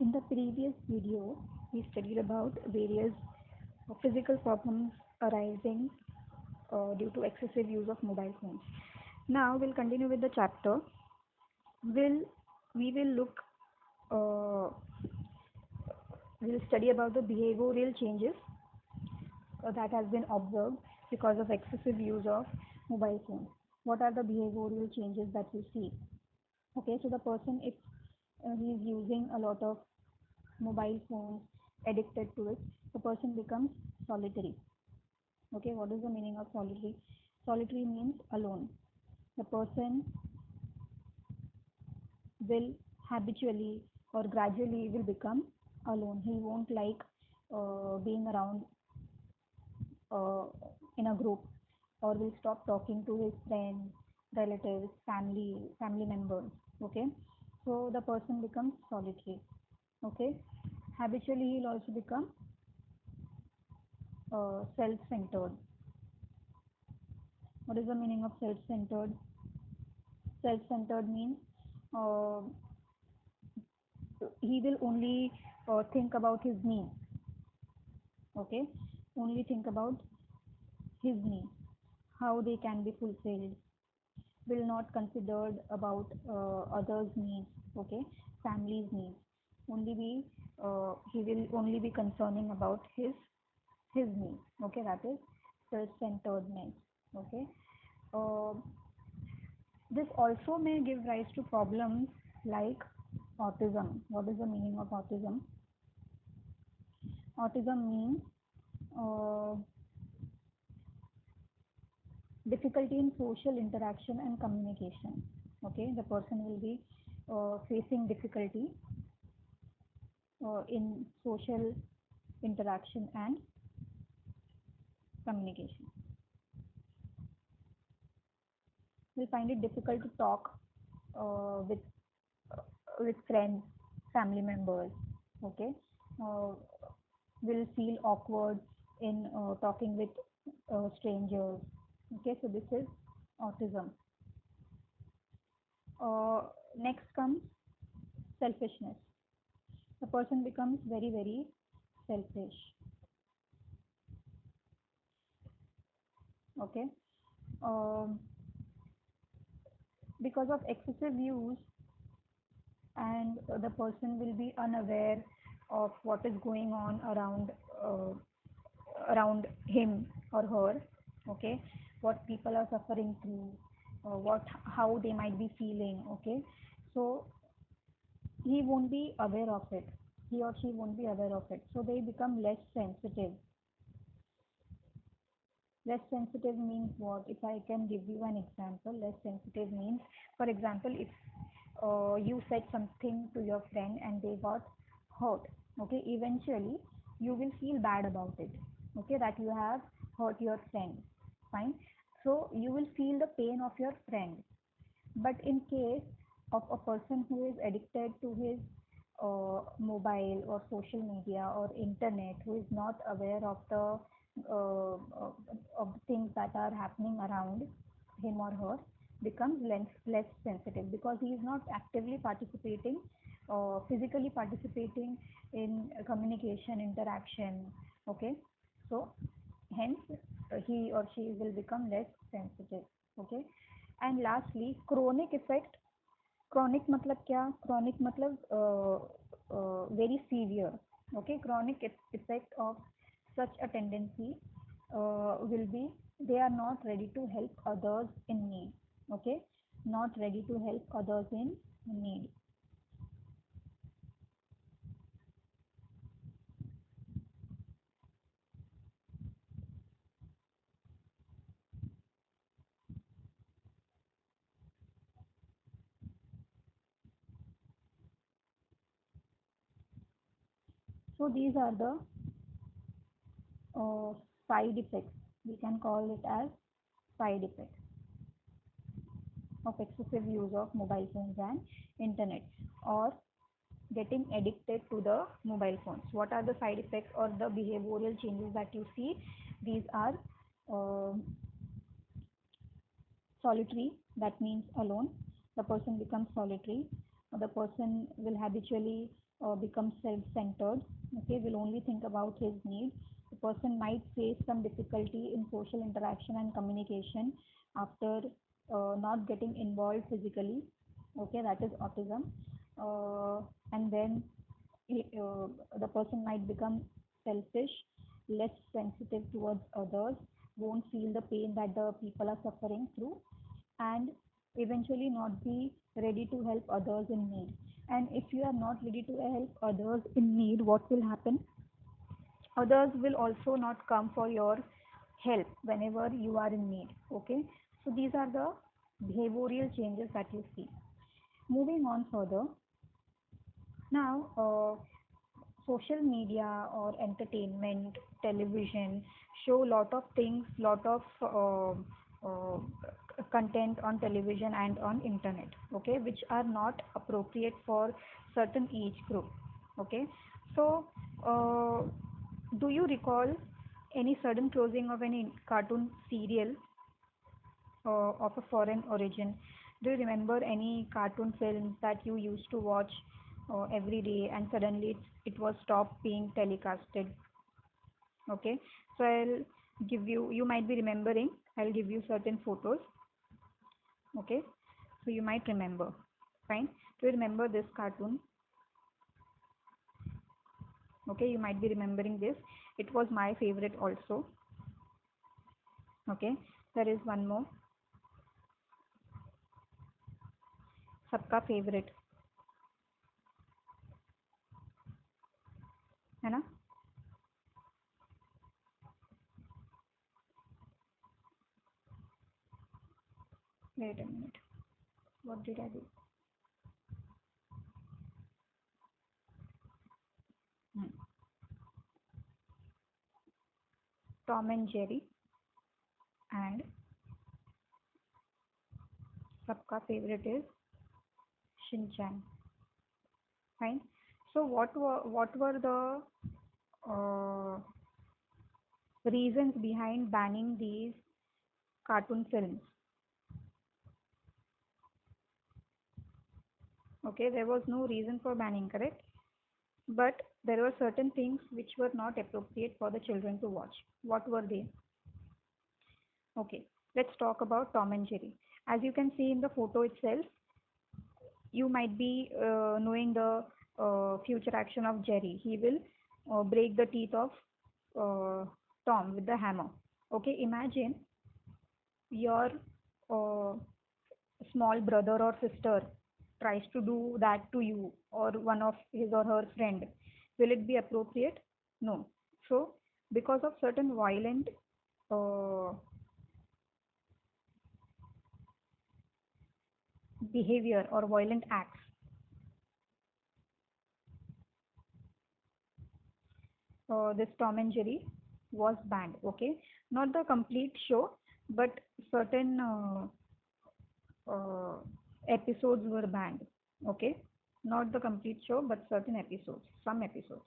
In the previous video, we studied about various physical problems arising due to excessive use of mobile phones. Now we'll continue with the chapter. We'll we will look uh, we'll study about the behavioral changes that has been observed because of excessive use of mobile phones. What are the behavioral changes that you see? Okay, so the person, if he is using a lot of mobile phones, addicted to it, the person becomes solitary. Okay, what is the meaning of solitary? Solitary means alone. The person will habitually or gradually will become alone. He won't like being around uh, in a group, or will stop talking to his friends, relatives, family members. Okay, so the person becomes solitary. Okay, habitually he'll also become self-centered. What is the meaning of self-centered? Self-centered means uh, he will only think about his needs. Okay, only think about his needs, how they can be fulfilled. Will not considered about others' needs. Okay, family's needs. Only be he will only be concerning about his needs. Okay, that is self-centeredness. Okay, uh, this also may give rise to problems like autism. What is the meaning of autism? Autism means uh, difficulty in social interaction and communication. Okay, the person will be facing difficulty in social interaction and communication. Will find it difficult to talk with friends, family members. Okay, uh, will feel awkward in talking with strangers. Okay, so this is autism. uh, Next comes selfishness. The person becomes very selfish. Okay, um, because of excessive use, and the person will be unaware of what is going on uh, around him or her. Okay, what people are suffering through, what how they might be feeling. Okay, so he won't be aware of it. He or she won't be aware of it, so they become less sensitive. Less sensitive means what? If I can give you an example, less sensitive means, for example, if you said something to your friend and they got hurt. Okay, eventually you will feel bad about it. Okay, that you have hurt your friend. Fine. So you will feel the pain of your friend. But in case of a person who is addicted to his mobile or social media or internet, who is not aware of the things that are happening around him or her, becomes less sensitive because he is not actively participating, physically participating in communication interaction. Okay, so hence he or she will become less sensitive. Okay, and lastly chronic effect. Chronic matlab kya? Chronic matlab very severe. Okay, chronic effect of such a tendency will be they are not ready to help others in need. Okay, not ready to help others in need. So these are the uh, side effects. We can call it as side effects of excessive use of mobile phones and internet, or getting addicted to the mobile phones. What are the side effects or the behavioral changes that you see? These are um solitary, that means alone. The person becomes solitary. the person will habitually become self-centered. Okay, will only think about his needs. The person might face some difficulty in social interaction and communication after not getting involved physically. Okay, that is autism. And then the person might become selfish, less sensitive towards others, won't feel the pain that the people are suffering through, and eventually not be ready to help others in need. And if you are not ready to help others in need, what will happen? Others will also not come for your help whenever you are in need. Okay, so these are the behavioral changes that you see. Moving on further, now social media or entertainment, television show lot of things, lot of content on television and on internet, okay, which are not appropriate for certain age group. Okay, so uh, do you recall any sudden closing of any cartoon serial of a foreign origin? Do you remember any cartoon films that you used to watch every day and suddenly it was stopped being telecasted? Okay, so I'll give you, you might be remembering, I'll give you certain photos. Okay, so you might remember. Fine. Do you remember this cartoon? Okay, you might be remembering this. It was my favorite also. Okay, there is one more. सबका favourite है ना? Wait a minute. What did I do? Hmm. Tom and Jerry and सबका favorite is Shinchan. Fine. So what were the uh, reasons behind banning these cartoon films? Okay, there was no reason for banning, correct? But there were certain things which were not appropriate for the children to watch. What were they? Okay, let's talk about Tom and Jerry. As you can see in the photo itself, you might be knowing the future action of Jerry. He will break the teeth of Tom with the hammer. Okay, imagine your uh, small brother or sister tries to do that to you or one of his or her friend. Will it be appropriate? No. So, because of certain violent uh, behavior or violent acts, this Tom and Jerry was banned. Okay, not the complete show, but certain uh, episodes were banned. Okay, not the complete show, but certain episodes, some episodes.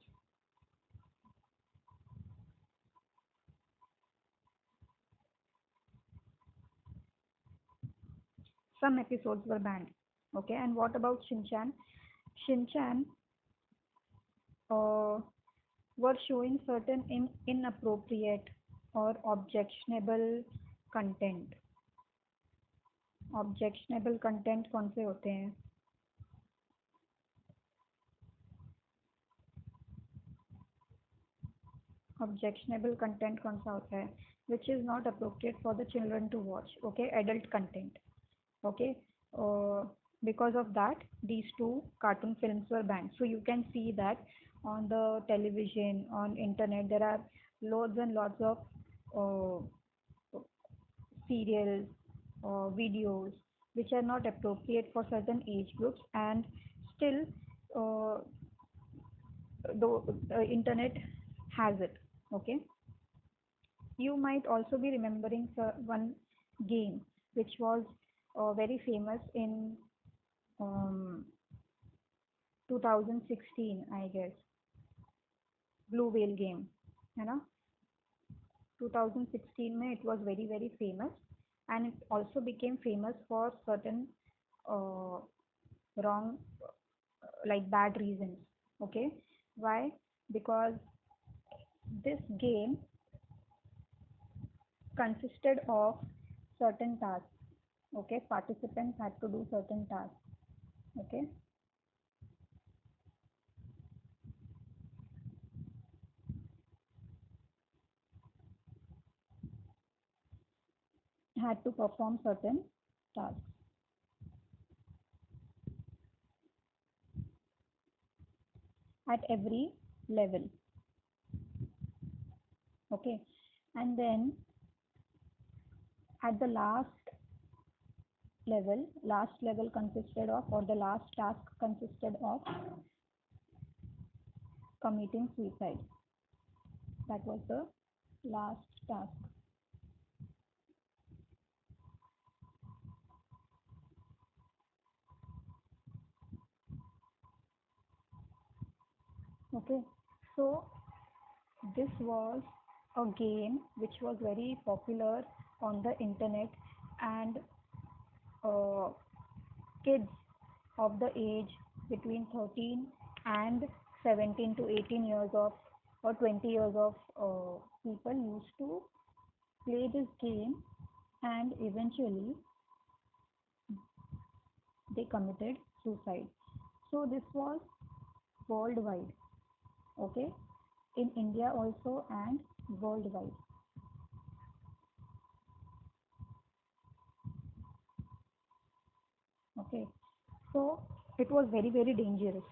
Some episodes were banned. Okay, and what about Shinchan? Shinchan uh, were showing certain inappropriate or objectionable content. Objectionable content कौन से होते हैं? Objectionable content कौन सा होता है? Which is not appropriate for the children to watch. Okay, adult content. Okay, uh, because of that these two cartoon films were banned. So you can see that on the television, on internet, there are loads and lots of uh, serials or videos which are not appropriate for certain age groups, and still uh, the internet has it. Okay, you might also be remembering one game which was very famous in um, 2016, I guess. Blue Whale game, है ना? 2016 में it was very very famous, and it also became famous for certain uh, wrong like bad reasons. Okay, why? Because this game consisted of certain tasks. Okay, participants had to do certain tasks. Okay, had to perform certain tasks at every level. Okay, and then at the last level consisted of, or the last task consisted of committing suicide. That was the last task. Okay, so this was a game which was very popular on the internet, and uh, kids of the age between 13 and 17 to 18 years of, or 20 years of, people used to play this game, and eventually they committed suicide. So this was worldwide. Okay, in India also and worldwide. Okay, so it was very very dangerous,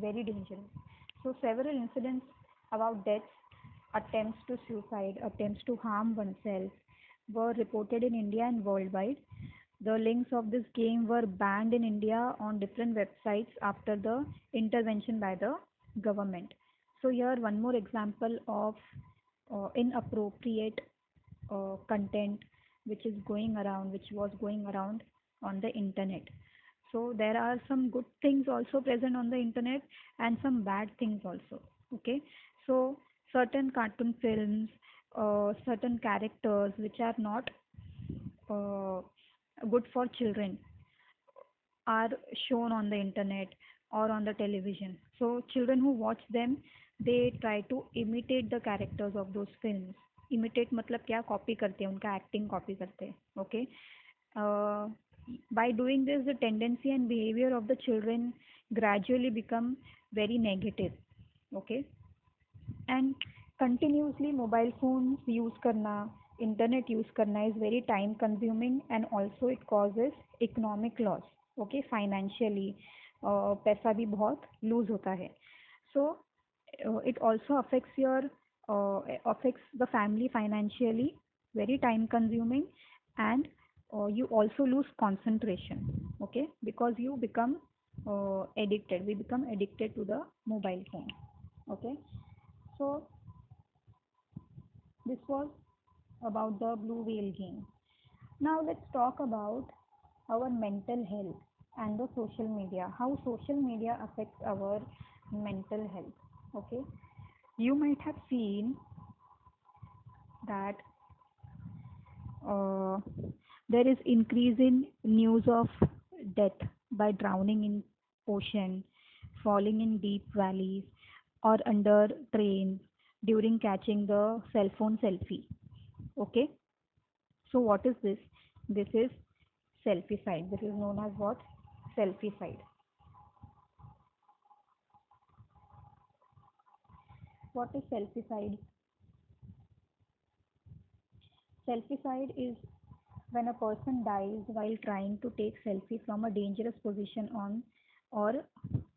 very dangerous. So several incidents about deaths, attempts to suicide, attempts to harm oneself were reported in India and worldwide. The links of this game were banned in India on different websites after the intervention by the government. So here one more example of inappropriate content which is going around, which was going around on the internet. So there are some good things also present on the internet and some bad things also. Okay, so certain cartoon films, certain characters which are not uh, good for children are shown on the internet or on the television. So children who watch them, they try to imitate the characters of those films. Imitate मतलब क्या? Copy करते हैं, उनका acting copy करते हैं. Okay. uh, by doing this, the tendency and behavior of the children gradually become very negative. Okay, and continuously mobile phones use करना, internet use करना is very time consuming, and also it causes economic loss. Okay, financially पैसा भी बहुत lose होता है. So it also affects the family financially, very time consuming, and you also lose concentration. Okay, because you become addicted, we become addicted to the mobile phone. Okay, so this was about the blue whale game. Now let's talk about our mental health and the social media. How social media affects our mental health. Okay, you might have seen that uh, there is increase in news of death by drowning in ocean, falling in deep valleys, or under trains during catching the cell phone selfie. Okay, so what is this? This is selfie side. This is known as what? Selfie side. What is selfie side? Selfie side is when a person dies while trying to take selfie from a dangerous position on or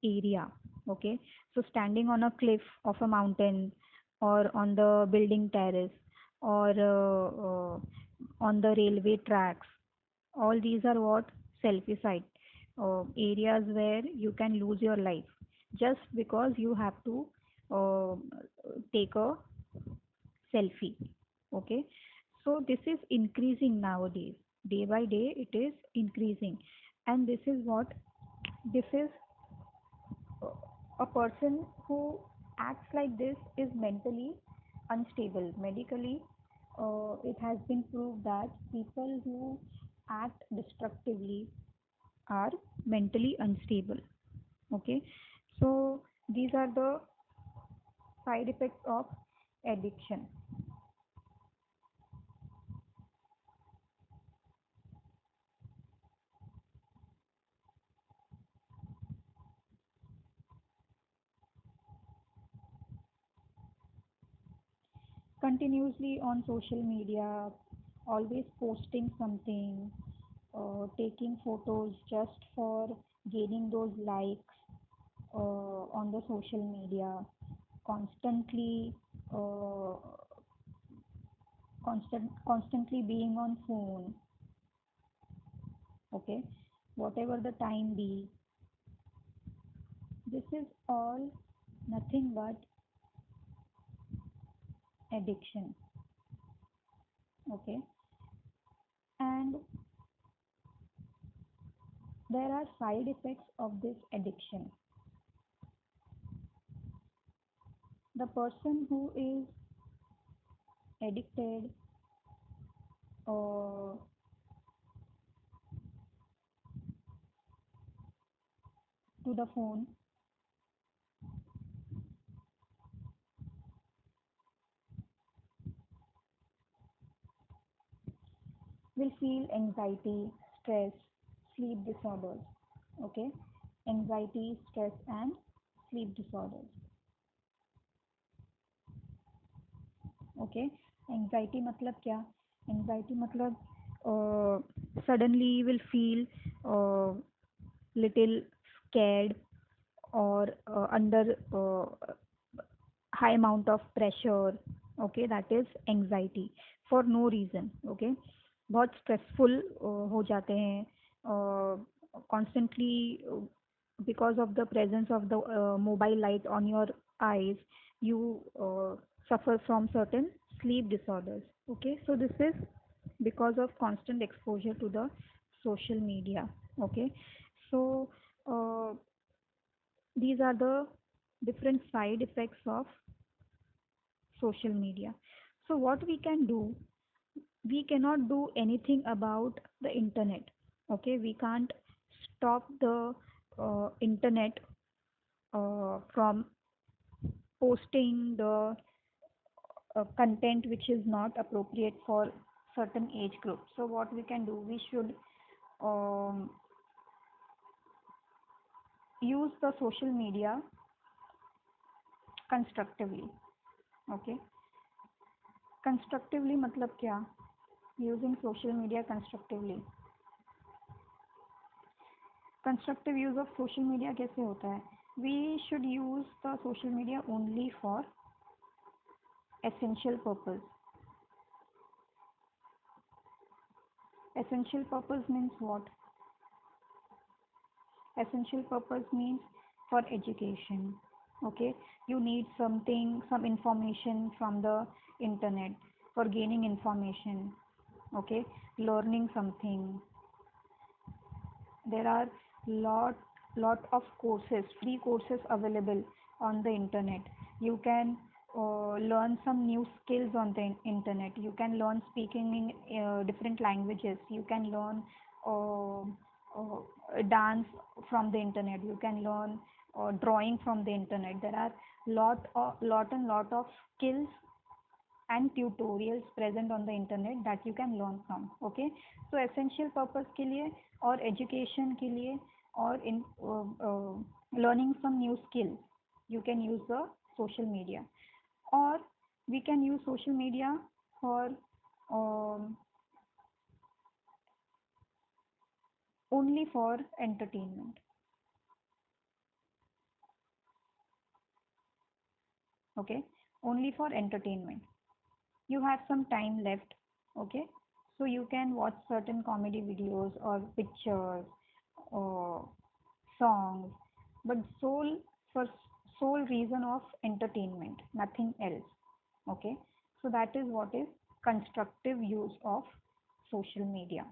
area. Okay, so standing on a cliff of a mountain, or on the building terrace, or on the railway tracks, all these are what? Selfie site. Areas where you can lose your life just because you have to uh, take a selfie. Okay, so this is increasing nowadays, day by day it is increasing. And this is what? This is a person who acts like this is mentally unstable. Medically, it has been proved that people who act destructively are mentally unstable. Okay, So these are the side effects of addiction. Continuously on social media, always posting something, taking photos just for gaining those likes on the social media, constantly uh, constantly being on phone, okay, whatever the time be, this is all nothing but addiction, okay. And there are side effects of this addiction. The person who is addicted uh, to the phone will feel anxiety, stress, sleep disorders, okay. Anxiety, stress and sleep disorders, okay. Anxiety मतलब क्या? Anxiety मतलब suddenly you will feel little scared or under high amount of pressure, okay, that is anxiety for no reason, okay. बहुत stressful हो जाते हैं constantly because of the presence of the mobile light on your eyes. You suffer from certain sleep disorders, okay. So this is because of constant exposure to the social media, okay. So uh, these are the different side effects of social media. So what we can do, we cannot do anything about the internet, okay. We can't stop the internet from posting the content which is not appropriate for certain age group. So what we can do, we should um, use the social media constructively, okay. Constructively मतलब क्या? Using social media constructively, constructive use of social media कैसे होता है? We should use the social media only for essential purpose. Essential purpose means what? Essential purpose means for education, okay. You need something, some information from the internet for gaining information, okay, learning something. There are lot of courses, free courses available on the internet. You can learn some new skills on the internet. You can learn speaking in different languages. You can learn uh, dance from the internet. You can learn drawing from the internet. There are lot of skills and tutorials present on the internet that you can learn from, okay. So essential purpose के लिए और education के लिए और in learning some new skills, you can use the social media. Or we can use social media for um, only for entertainment, okay. Only for entertainment. You have some time left, okay. So you can watch certain comedy videos or pictures or songs, but for sole reason of entertainment, nothing else, okay. So that is what is constructive use of social media.